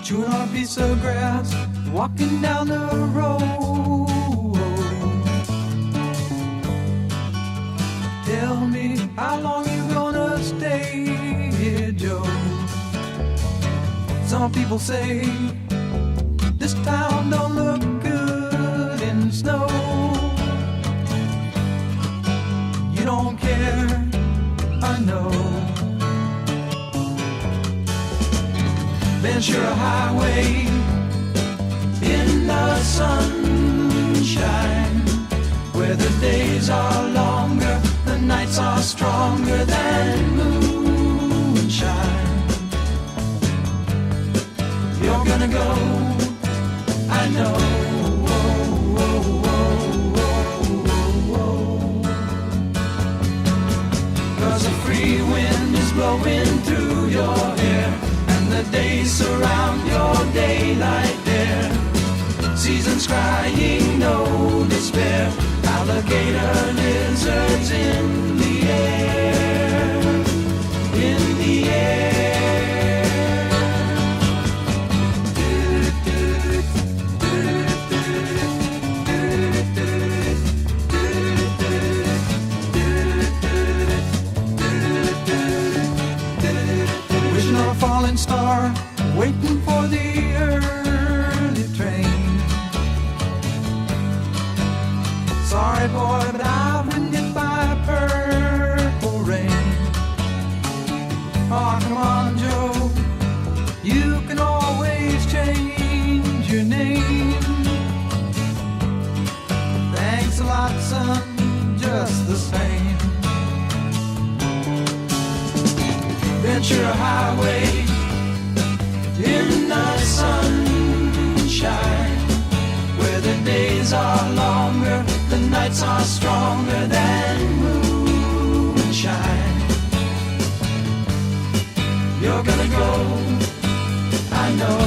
chewing on a piece of grass, walking down the road. Tell me, how long you gonna stay here, Joe? Some people say this town don't look good in snow. You don't care, I know. Ventura Highway in the sunshine, where the days are longer, the nights are stronger than moonshine. You're gonna go, I know. Cause a free wind is blowing through your hair, and the days surround your daylight there. Seasons crying, no despair. Alligator lizards in the air, in the air. Wishing on a falling star, waiting for the early train. Sorry boy, but I've been hit by purple rain. Oh, come on, Joe, you can always change your name. Thanks a lot, son, just the same. Ventura Highway in the sunshine, where the days are longer, the nights are stronger than moonshine. You're gonna go, I know.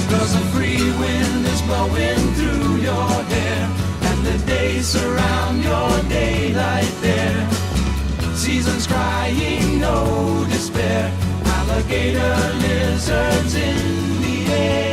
Cause a free wind is blowing through your hair, and the days surround your daylight there. Seasons crying, no despair. Alligator lizards in the air.